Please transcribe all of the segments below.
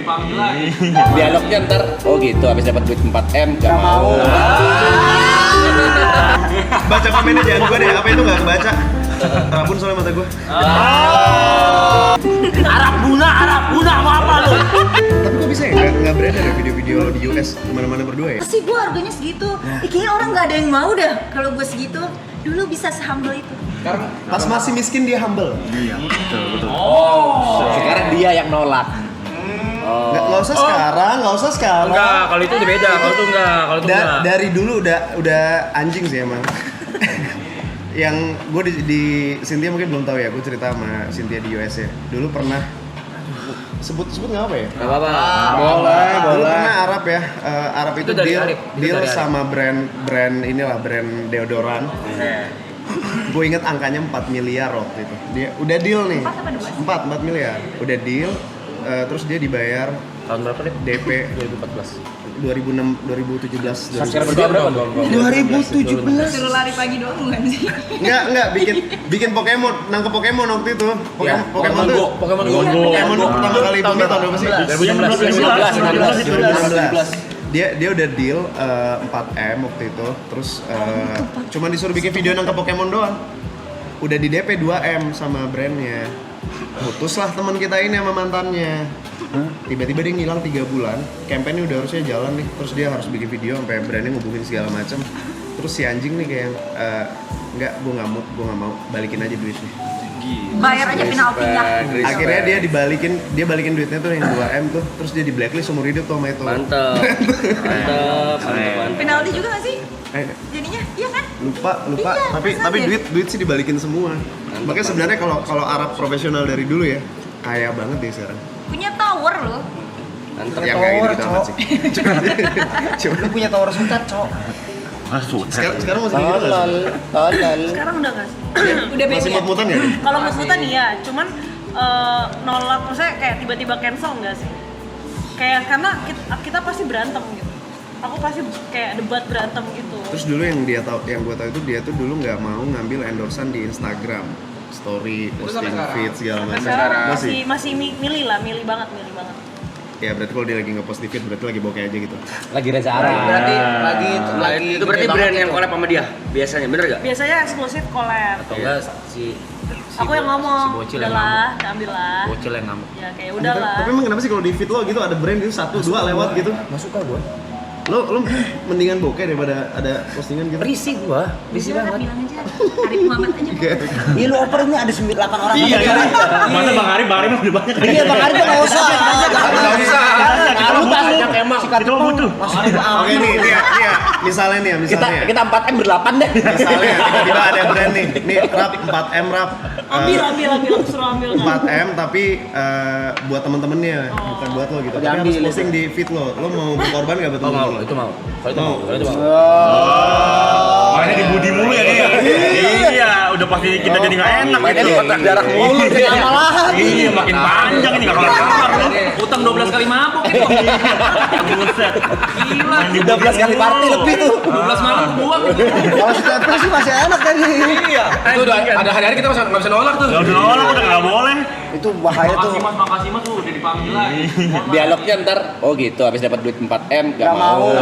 dipanggil lagi. Dialognya ntar, oh gitu, habis dapat duit 4M gak mau. Baca komennya jangan gue deh, apa itu gak kebaca. Rabun soalnya mata gue. Arab guna mau apa lu? Tapi kok bisa ya nggak beredar ya video-video lo di US kemana-mana berdua ya? Pasti gue harganya segitu. Kayaknya orang nggak ada yang mau dah kalau gue segitu. Dulu bisa sehumble itu. Karena pas masih miskin dia humble. Iya, betul. Sekarang dia yang nolak. Nggak usah sekarang, nggak usah sekarang. Enggak, kalau itu udah beda. Kalau itu enggak. Dari dulu udah anjing sih emang. Yang gue di Cynthia mungkin belum tahu ya, gue cerita sama Cynthia di US ya. Dulu pernah sebut nggak apa ya? Gak apa-apa. Dulu pernah Arab ya. Arab itu dari deal, Arif. Itu deal dari Arif. sama brand inilah, brand deodoran. Gue inget angkanya 4 miliar waktu itu. Dia udah deal nih. 4 miliar. Udah deal. Terus dia dibayar Tahun berapa nih? DP 2017. Sekarang berdua berapa? 2017. Suruh lari pagi doang bukan sih? Enggak, bikin Pokemon, nangkep Pokemon waktu itu. Pokemon tuh. Pokemon Go. Pokemon tuh pertama kali bumi tahun berapa sih? 2016. Dia udah deal 4M waktu itu. Terus cuma disuruh bikin video nangkep Pokemon doang. Udah di DP 2M sama brandnya. Putuslah teman kita ini sama mantannya. Tiba-tiba dia ngilang 3 bulan. Campaign-nya udah harusnya jalan nih. Terus dia harus bikin video sampai brandnya ngubungin segala macam. Terus si anjing nih kayak enggak, gue nggak mau, balikin aja duitnya. Bayar aja penaltinya. Akhirnya dia balikin duitnya tuh yang 2M tuh. Terus dia di blacklist seumur hidup tuh sama itu. Mantep. Penalti juga nggak sih? Eh, Jadinya, iya kan? lupa. Iya, tapi masalahnya. duit sih dibalikin semua. Makanya sebenarnya kalau Arab profesional dari dulu ya, kaya banget dia sekarang. Punya tower loh. Mantep. Yang kayak gitu amat sih. Coba Lu punya tower sultan, Cok. sekarang masih gitu nggak sih? Tolol. Sekarang udah nggak sih? Udah beda. Masih mut-mutan ya? Kalau mut-mutan iya, cuman nolak, maksudnya kayak tiba-tiba cancel nggak sih? Kayak karena kita pasti berantem gitu. Aku pasti kayak debat berantem gitu. Terus dulu yang gue tahu itu dia tuh dulu nggak mau ngambil endorsean di Instagram, story, posting feed segala macam. Sekarang masih milih banget. Ya berarti kalau dia lagi nge-post di feed berarti lagi bokeh aja gitu. Lagi Reza Arab. Berarti lagi Itu berarti brand yang collab sama dia biasanya, bener gak? Biasanya eksklusif collab. Atau enggak si Aku yang ngomong, si bocil yang udahlah, ambil lah. Bocil yang ngamuk. Ya kayak udahlah. Tapi emang kenapa sih kalau di feed lo gitu ada brand gitu 1-2 lewat gitu? Nggak suka gue. Lo mendingan bokeh daripada ada postingan gitu? Risih gua, risih Udah, banget. bilang aja. Arif Muhammad aja. Iya lu oper ini ada 8 orang. Iya, masa Bang Ari mah udah banyak. Iya Bang Ari tuh nggak usah. Nggak usah. Lu banyak emang. Kita mau butuh. Oke nih, misalnya nih ya. Kita 4M ber-8 deh. Misalnya tiba-tiba ada brand nih rap 4M rap. Ambil, aku suruh ambil kan. 4M tapi buat temen-temennya, bukan buat lo gitu. Tapi harus posting di feed lo. Lo mau berkorban nggak buat temen-temen lo? Itu mau. Kalau itu mau. Mainnya di budi mulu ya dia. Iya, udah pasti kita jadi nggak enak. Mainnya di kontrak darah mulu. Iya, makin panjang ini nggak kelar-kelar loh. Utang 12 kali mabuk itu. Buset. Gila. 12 kali party lebih tuh. 12 malam buang. Kalau stepper sih masih enak kan Iya. Itu udah ada hari-hari kita nggak bisa nolak tuh. Gak usah nolak, udah nggak boleh. itu bahaya tuh. Makasih mas tuh udah dipanggil lagi. Dialognya ntar, oh gitu, habis dapat duit 4M gak Nggak mau. mau.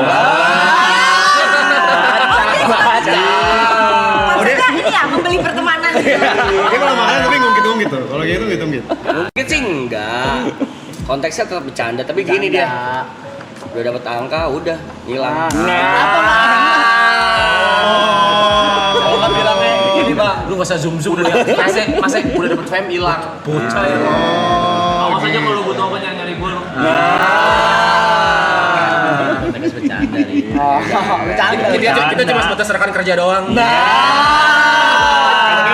Maksudnya ini ya, membeli pertemanan gitu. Dia kalau makan tapi ngungkit-ngungkit tuh. Kalau gitu ngungkit-ngungkit. Mungkin sih enggak. Konteksnya tetap bercanda, tapi gini dia. Udah dapat angka, udah hilang. Kalau nggak bilangnya ini bang, lu nggak usah zoom udah masa udah dapet fame hilang. Bocah ya. Awas aja kalau lu butuh apa jangan nyari gue lu. Konteksnya bercanda nih. Kita cuma sebatas rekan kerja doang. Kita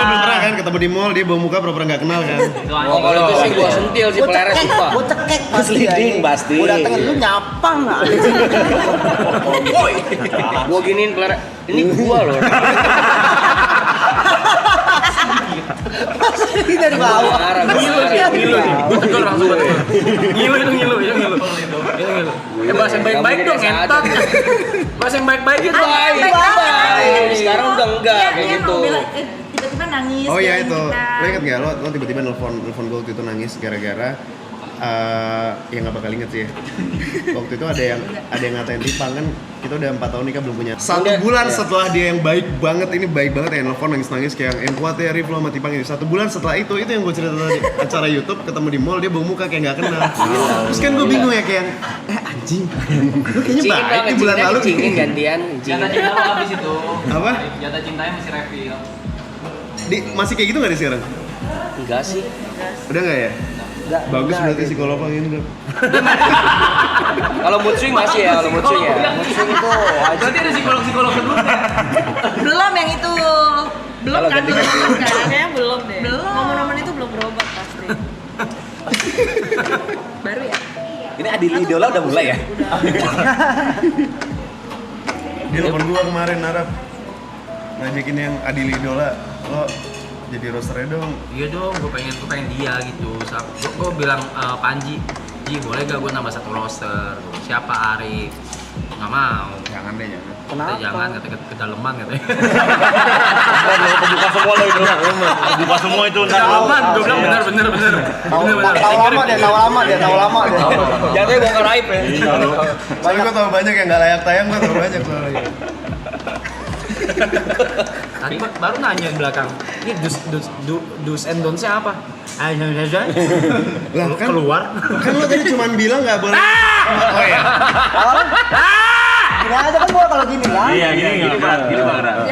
belum pernah kan ketemu di mall, dia bawa muka pura-pura nggak kenal kan. Oh kalau itu sih gua sentil sih peleres sumpah. Gue cekek pasti. Leading pasti. Gue dateng lu nyapa nggak? Woi. Gua giniin peleres. Ini gua loh. Ini dari bawah. Ngilu. Betul langsung betul. Ngilu. Bahasa yang baik-baik dong, entot. Bahasa yang baik-baik itu. Baik. Sekarang udah enggak Iya, kayak dia gitu. mau bilang, tiba-tiba nangis. Oh iya bilangin itu, kita. lo inget gak? Lo tiba-tiba nelfon gue waktu itu nangis gara-gara ya nggak bakal inget sih ya. Waktu itu ada yang ngatain Tipang kan, kita udah 4 tahun nikah belum punya. 1 bulan setelah dia yang baik banget ya nelfon nangis kayak yang kuat ya Rif lo sama Tipang ini. 1 bulan setelah itu yang gue cerita tadi acara YouTube ketemu di mall dia bawa muka kayak nggak kenal. Terus kan gue bingung ya kayak anjing, lu kayaknya baik di bulan lalu cingin gantian. Jatah cinta lo habis itu. Apa? Jatah cintanya masih refill. Masih kayak gitu nggak di sekarang? Enggak sih. Udah nggak ya? Enggak, Bagus enggak, berarti psikolog ini udah. Kalau mood swing masih ya, kalau mood swing ya. Mood swing itu wajib. Berarti ada psikolog kedua ya? Belum yang itu. Belum Kalau kan? ganti-ganti. Belum kan? Kayaknya belum deh. Belum. Momen-momen itu belum berobat pasti. Baru ya? Ini Adil Idola udah mulai ya? Dia telepon gua kemarin Arab ngajakin yang Adil Idola, lo jadi rosternya dong. Iya dong, gue pengen dia gitu. Gue bilang Panji, Ji boleh gak gue nambah 1 roster? Siapa Arif? Nggak mau. Jangan deh, jangan. Kenapa? Jangan, katanya kedalaman katanya. Buka semua lo itu. Buka semua itu. Kedalaman, gue bilang bener. Tahu lama dia. Jatuhnya bongkar aib ya. Soalnya gua tau banyak yang nggak layak tayang, gua tau banyak soalnya. Tadi baru nanya di belakang, ini do's and don'ts-nya apa? Lah kan Keluar. Kan lo tadi cuma bilang nggak boleh. Oh ya. Gini aja kan gua kalau gini lah. Iya, gini berat. Emang ada?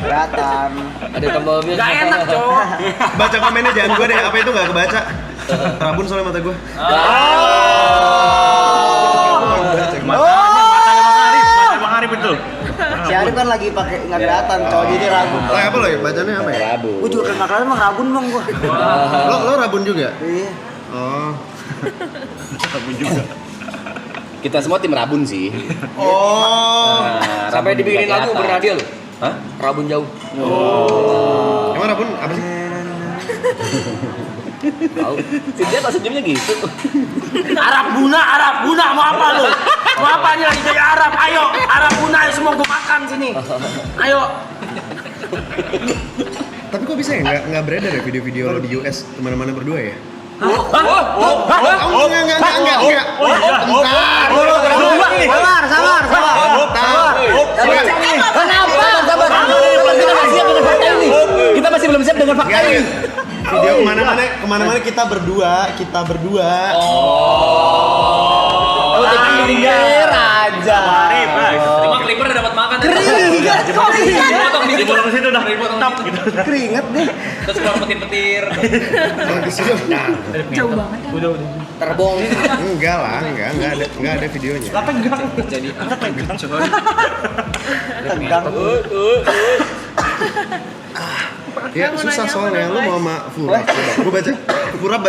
Kelihatan. Ada tombolnya. Gak enak cowok. Baca komennya jangan gua deh, apa itu nggak kebaca. Rabun soalnya mata gua. Matanya Bang Arif itu. Si Arif kan lagi pakai nggak kelihatan, cowok jadi rabun. Oh, apa lo ya? Bacanya apa ya? Rabu. Gua juga nggak kelihatan emang rabun bang gua. Lo rabun juga? Iya. Oh. Rabun juga. Kita semua tim Rabun sih. Oh. Sampai dibikinin lagu bernadil. Hah? Rabun jauh. Emang rabun apa sih? Tahu. Si dia kok senyumnya gitu. Arab Buna, mau apa lu? Mau apa nih lagi jadi Arab? Ayo, Arab Buna, ayo semua gue makan sini. Ayo. Tapi kok bisa ya nggak beredar ya video-video lo di US kemana-mana berdua ya? Enggak. Sabar. Kenapa? Kita masih belum siap dengan fakta ini. Video kemana-mana kita berdua. Oh, raja. Arif, guys. Cuma Clipper udah dapat makan. Keringet, kok keringet? Dipotong di Dipotong ke situ dah. Top gitu. Keringet deh. Terus keluar petir-petir. Jauh banget kan? Udah. Terbong. Enggak lah, enggak ada videonya. Jadi Tegang. Ya susah soalnya, lu mau sama Furab.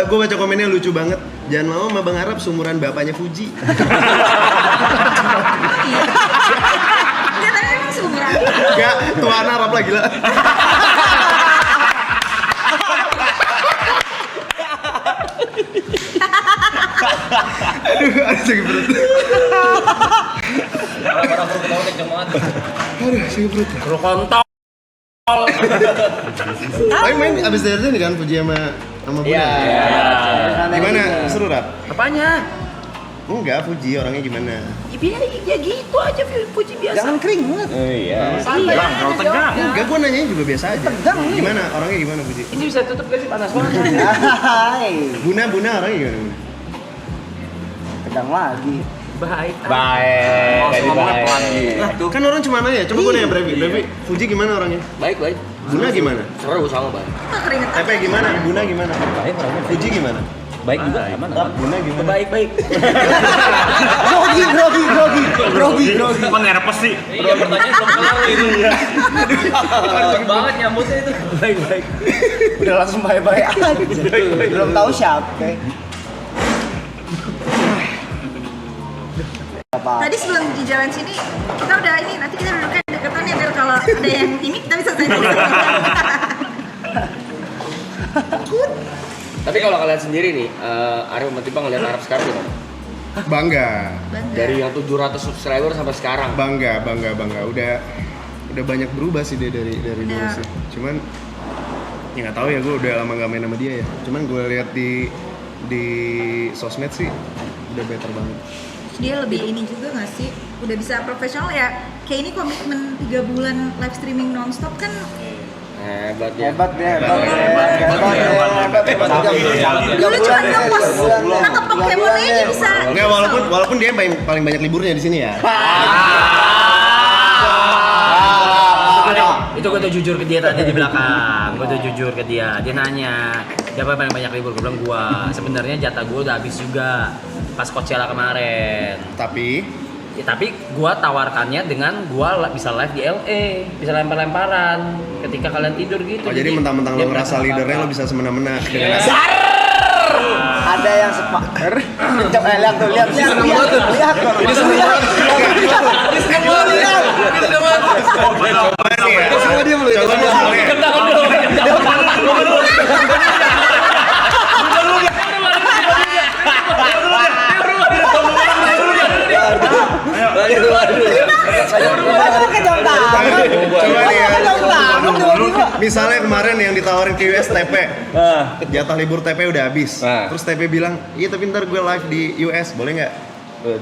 Gue baca komennya lucu banget. Jangan mau sama Bang Arab seumuran bapaknya Fuji. Dia tadi emang seumuran. Enggak, tuan Arab lah gila. Aduh, sakit perut. orang-orang ketawa kenceng banget. Aduh, sakit perut. Lu kontol. Tapi main abis dari ini kan Fuji sama Bunda. Iya. Gimana? Seru Rap? Apanya? Enggak, Fuji orangnya gimana? Ya gitu aja Puji biasa. Jangan keringet. Tegang, kalau tegang. Enggak, gue nanyanya juga biasa aja. Tegang nih. Gimana? Orangnya gimana Fuji? Ini bisa tutup gak sih, panas banget. Hai. Buna orangnya gimana? Buna? Tegang lagi. Baik. Kan orang cuma nanya, coba gue nanya Brevi, Fuji gimana orangnya? Baik. Buna gimana? Seru sama Bang. Keringet. Tepe gimana? Buna gimana? Baik orangnya. Fuji gimana? Baik juga, aman. Buna gimana? Baik. Grogi. Kok nervous sih? Iya, pertanyaan belum kelar itu. Cepet banget nyambutnya itu. Baik. Udah langsung bye-bye aja. Belum tahu siapa. Tadi sebelum di jalan sini kita udah ini, nanti kita duduknya deketan ya biar kalau ada yang ini kita bisa tanya. Tapi kalau kalian sendiri nih, Arif sama Tipang ngeliat Arab sekarang gimana? Bangga. Dari yang 700 subscriber sampai sekarang. Bangga. Udah banyak berubah sih dia dari dulu sih. Cuman Ya nggak tahu ya, gue udah lama gak main sama dia ya. Cuman gue lihat di sosmed sih udah better banget. Dia lebih ini juga nggak sih? Udah bisa profesional ya. Kayak ini komitmen 3 bulan live streaming nonstop kan. Hebat ya. Hebat. Dulu cuma ngepost nangkep Pokemon aja bisa. Enggak, walaupun dia yang paling banyak liburnya di sini ya. Itu gue tuh jujur ke dia tadi di belakang. Gue tuh jujur ke dia. Dia nanya, siapa yang paling banyak libur? Gue bilang gua. Sebenarnya jatah gue udah habis juga pas Coachella kemarin. Tapi Gua tawarkannya dengan gua bisa live di LA, bisa lempar-lemparan ketika kalian tidur gitu. jadi mentang-mentang lo ngerasa leadernya lo bisa semena-mena dengan Ada yang sepaker. Lihat tuh. Misalnya kemarin yang ditawarin ke US TP, jatah libur TP udah habis. Terus TP bilang, iya tapi ntar gue live di US, boleh nggak?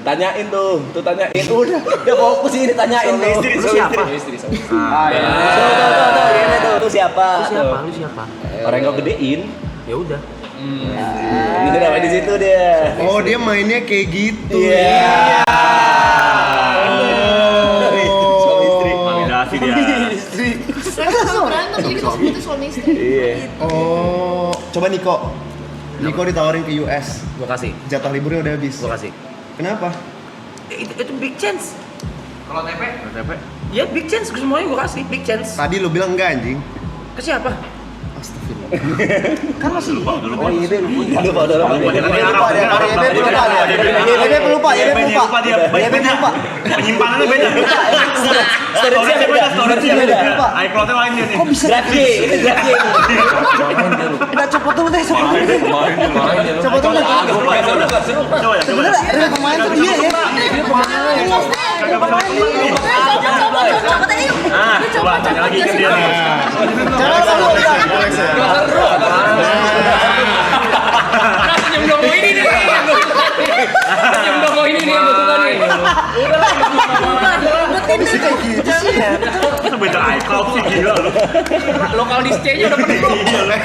Tanyain tuh tanyain udah fokus ini tanyain tuh. Lu siapa? Tuh siapa? Lu siapa? Orang yang gak gedein. Ya udah. Ini namanya di situ dia. Oh, dia mainnya kayak gitu. Iya. Validasi dia. Mereka suka berantem jadi kita sebut itu suami istri. Iya. Oh, coba Niko ditawarin ke US, Gua kasih. jatah liburnya udah habis. Gua kasih. Kenapa? Itu big chance. Kalau TP? Ya big chance, semuanya gua kasih big chance. Tadi lu bilang enggak anjing. Ke siapa? Kan masih. Oh iya deh lupa. Lupa. Penyimpanannya beda. Storage-nya beda. iCloud-nya lain dia nih. Kok bisa? Kita cepet dulu deh. Coba ya. Sebenarnya pemain tuh dia ya. Coba tanya lagi ke dia. Kita beda iCloud sih gila lu. Lokal di stay-nya udah penuh.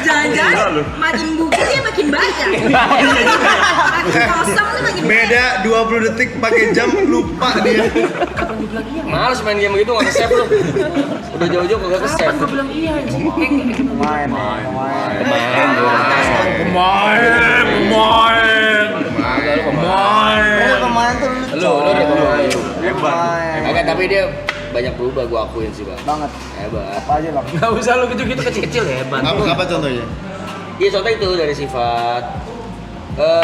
Jangan-jangan makin bukitnya makin banyak. Makin kosong tuh makin Beda 20 detik pakai jam lupa dia. Males main game gitu nggak ke-save lu. Udah jauh-jauh kagak ke-save. Gua bilang iya anjing. Pemain. Pemain tuh Lu udah pemain. Hebat. Agak tapi dia banyak berubah gua akuin sih, Bang. Banget. Hebat. Apa aja bang? Enggak usah lu gitu-gitu kecil-kecil hebat. Apa contohnya? Iya, contoh itu dari sifat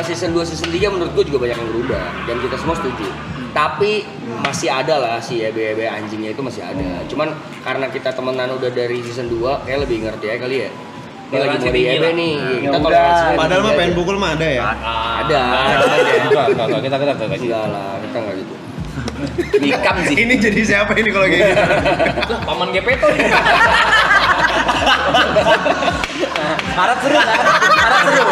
season 2, season 3 menurut gue juga banyak yang berubah dan kita semua setuju. Tapi masih ada lah si EB anjingnya itu masih ada. Cuman karena kita temenan udah dari season 2 kayak lebih ngerti ya kali ya. Ini lagi mau di EB nih. Kita toleransi. Padahal mah pengen pukul mah ada ya. Ada. Enggak, kita Enggak lah, kita enggak gitu. Nikam sih. Ini jadi siapa ini kalau kayak gitu? Paman Gepeto. Harap seru kan? Harap seru.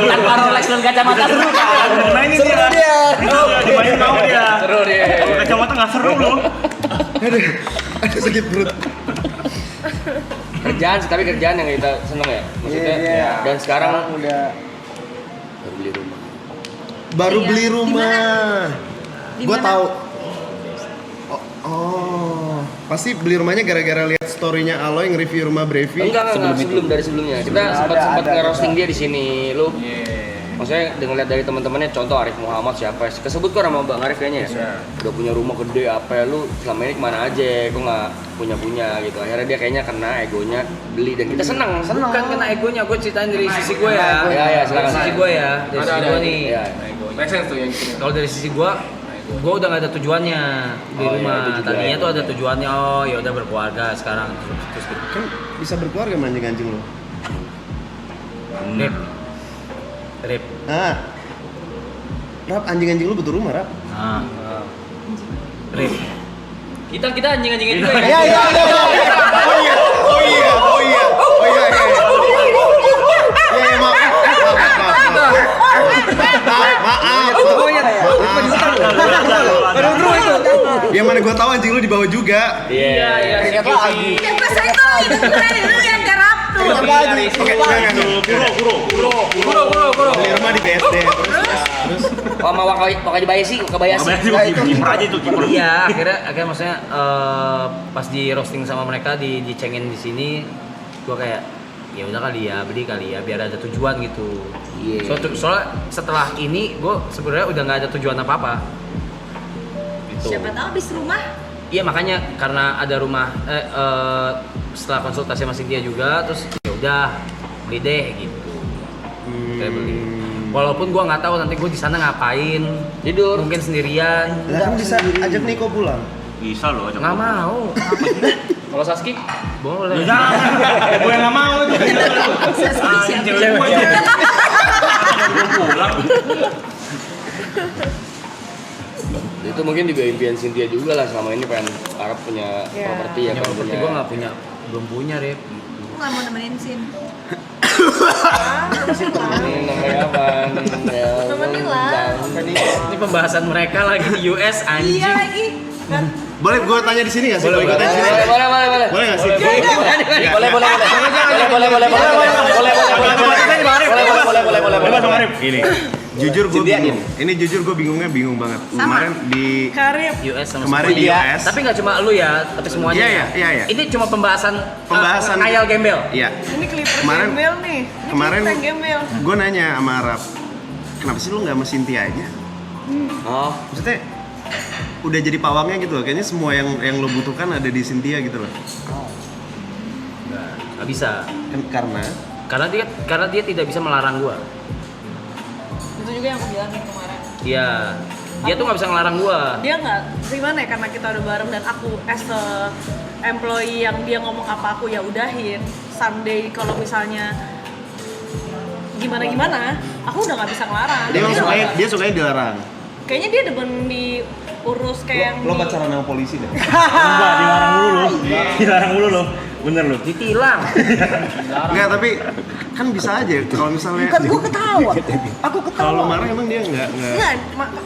Tanpa Rolex dan kacamata seru kan? Mainin dia. Dimainin mau dia. Seru dia. Kalau kacamata nggak seru loh. Ada sakit perut. Kerjaan sih, tapi kerjaan yang kita seneng ya. Maksudnya. Iya. Dan sekarang udah baru beli rumah. Baru Iya. beli rumah. Di Gua mana? tahu. Oh, pasti beli rumahnya gara-gara lihat story-nya Aloy nge-review rumah Brevi. Enggak, dari sebelumnya. Kita sempat nge-roasting dia di sini. Lu maksudnya dengan lihat dari teman-temannya, contoh Arif Muhammad siapa? Kesebut kok sama Bang Arif kayaknya ya. Udah punya rumah gede apa ya, lu selama ini kemana aja? Kok nggak punya gitu. Akhirnya dia kayaknya kena egonya beli dan kita seneng. Bukan kena egonya, gue ceritain dari sisi gue ya. Ya, silakan. Sisi gue ya. Dari sisi gue nih. Ya. Kalau dari sisi gue udah nggak ada tujuannya di rumah. Tadinya tuh ada tujuannya, oh ya udah berkeluarga sekarang terus gitu. Kan bisa berkeluarga sama anjing-anjing lo. Rip. Nah. Rap, anjing-anjing lu butuh rumah, Rap. Nah. Rip. Kita anjing-anjingin juga ya. Iya. Oh iya. mana gue tahu anjing lu di bawah juga. Iya. Ingat lagi. Ya pas itu lu yang garap tuh. Ingat lagi. Oke, Kuro. di rumah di BSD terus Oh, sama Wakabayashi. Kiper aja itu kiper. Iya, akhirnya maksudnya pas di roasting sama mereka dicengin di sini, gua kayak ya udah kali ya, beli kali ya biar ada tujuan gitu. Iya. Soalnya setelah ini gua sebenarnya udah nggak ada tujuan apa-apa. Gitu. Siapa tahu habis rumah. Iya, makanya karena ada rumah setelah konsultasi sama Cynthia juga, terus ya udah beli deh gitu. Kayak beli. Walaupun gua nggak tahu nanti gua di sana ngapain, Tidur. mungkin sendirian. lah kan bisa ajak Niko pulang. Bisa loh. Nggak mau. Kalau Saski, Boleh. Ya jangan. Gue yang nggak mau itu. Anjing cewek gue aja. Belum pulang. Itu mungkin juga impian Cynthia juga lah, selama ini pengen Arab punya properti ya, Punya kan properti gua nggak punya, belum punya Rip. Aku nggak mau nemenin Sin. Ini namanya apa? Nemenin lah. Ini pembahasan mereka lagi di US anjing. Iya lagi. Boleh gue tanya di sini nggak sih? Boleh gue tanya di sini. Boleh. Boleh nggak sih? Boleh. Gini. Jujur gue bingung. Ini jujur gue bingung banget. Kemarin di Karib. US sama kemarin di Serbia. US. Tapi nggak cuma lu ya, tapi semuanya. Iya. Ini cuma pembahasan ngayal gembel. Iya. Ini Clippers Kemarin- gembel nih. Ini kemarin- Clippers gembel. Gue nanya sama Arab, kenapa sih lu nggak sama Cynthia aja? Oh, Maksudnya udah jadi pawangnya gitu loh. Kayaknya semua yang lo butuhkan ada di Cynthia gitu loh. nggak bisa. Karena dia tidak bisa melarang gua. Itu juga yang aku bilangin kemarin. Iya. Dia tuh nggak bisa ngelarang gua. Dia nggak, gimana ya, karena kita udah bareng dan aku as a employee yang dia ngomong apa aku ya udahin. Someday kalau misalnya gimana, aku udah nggak bisa ngelarang. Dia sukanya dilarang. Kayaknya dia demen diurus kayak yang Lo di- pacaran sama polisi deh. Enggak, dilarang mulu loh. Bener loh. Ditilang. Enggak, tapi kan bisa aja kalau misalnya Kan gue ketawa. Aku kalau lo ketawa. marah emang dia enggak. Enggak,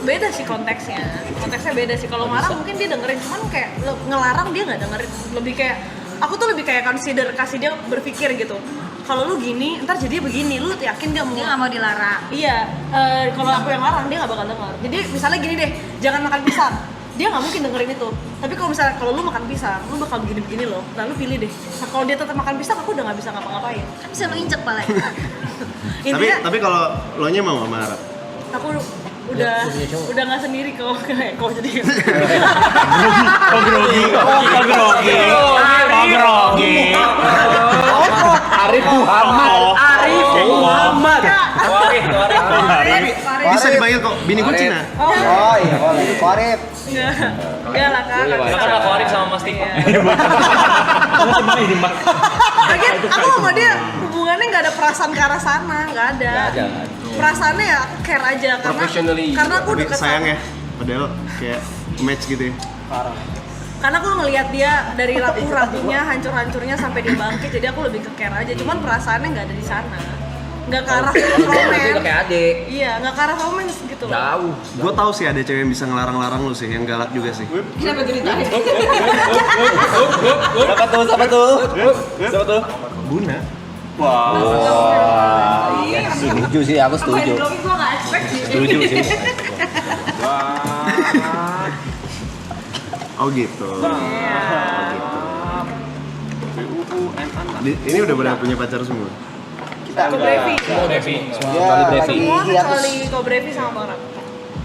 beda sih konteksnya. Konteksnya beda sih. Kalau marah mungkin dia dengerin, cuman kayak ngelarang dia nggak dengerin. Lebih kayak aku tuh lebih kayak consider, kasih dia berpikir gitu. Kalau lu gini, ntar jadi begini, lu yakin dia mau? Dia nggak mau dilarang. Iya, kalau aku yang larang dia nggak bakal denger. Jadi misalnya gini deh, jangan makan pisang. Dia nggak mungkin dengerin itu. Tapi kalau misalnya kalau lu makan pisang, lu bakal begini-begini loh. Nah lu pilih deh. Nah, kalau dia tetap makan pisang, aku udah nggak bisa ngapa-ngapain. Kan bisa lu injek pala. Intinya, Tapi kalau lo nya mau sama Arab. aku udah nggak sendiri kok kayak kok jadi. Kok grogi. Arif Muhammad. Bisa dibayar kok. Bini gue Cina. Oh iya, boleh. Arif. Enggak lah kak. Kan aku Arif sama Mas Tiko. Lagian aku sama dia hubungannya nggak ada perasaan ke arah sana, nggak ada. Perasaannya ya aku care aja karena aku Tapi deket sayang sama, ya. Padahal kayak match gitu ya. karena aku ngelihat dia dari rapuhnya hancur-hancurnya sampai dia bangkit, jadi aku lebih ke care aja. Cuman perasaannya nggak ada di sana, nggak ke arah Lebih romance. kayak adik. Iya, nggak ke arah romance gitu loh. Jauh. Gue tahu sih ada cewek yang bisa ngelarang-larang lu sih, yang galak juga sih. Kenapa jadi tarik? Siapa tuh? Buna. Iya, setuju sih, aku setuju. Gue nggak expect sih. Setuju sih. Oh gitu. Iya. Ini udah pada punya pacar semua. Ko Brevi. Kali Brevi. Semua Lagi hiatus. kecuali Ko Brevi sama Bang Ram.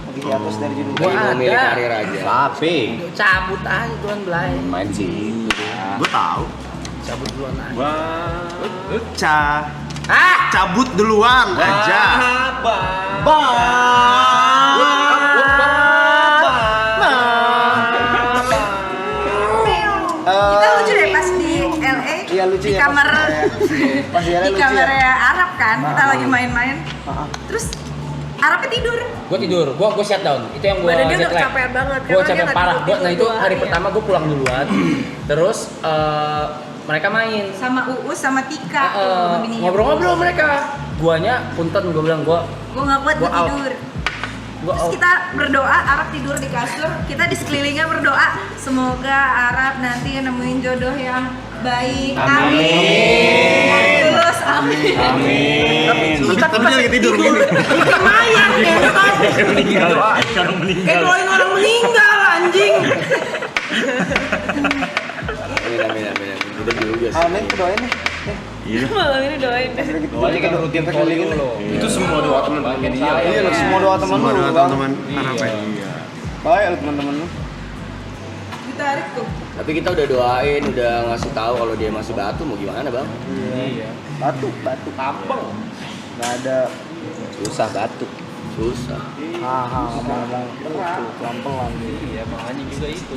Lagi hiatus dari judul. Gua Iya, ada. milih karir aja. Tapi Cabut aja tuan Blay. main sih. Gue tahu. Cabut duluan aja. Cabut duluan aja. Kita lucu deh pas di LA. Iya, lucu di ya, kamar pas di LA di lucu kamar ya. Arab kan. Kita lagi main-main. Terus Arabnya tidur. Gue tidur, gue shutdown. Itu yang gue Badan dia udah jet lag. kecapean banget, Gue karena dia capek nggak parah. tidur Nah itu dua hari hari. pertama gue pulang duluan. Terus mereka main. Sama Uus sama Tika tuh, sama bininya. Ngobrol-ngobrol mereka. Guanya punten, gue bilang gue Gue nggak kuat, gue Gua out. tidur. Terus kita berdoa, Arab tidur di kasur, kita di sekelilingnya berdoa, semoga Arab nanti nemuin jodoh yang baik. Amin. Terus amin. Tapi lagi tidur gini. Lumayan ya, Meninggal. Sekarang meninggal. kayak doain orang meninggal anjing. Amin. Udah juga sih. Amin, doain deh. Malam ini doain deh. Doanya kan rutin kelilingin lo. Itu semua doa teman-teman dia. Iya lo semua doa teman Semua lu, doa Bang. teman-teman Arab ya. Baik lo teman-teman lu. Ditarik tuh. Tapi kita udah doain, udah ngasih tahu kalau dia masih batu mau gimana, Bang? Iya. Batu. Tampang. Enggak ada Susah batu. Susah. ngomong pelan-pelan. Iya, makanya juga itu.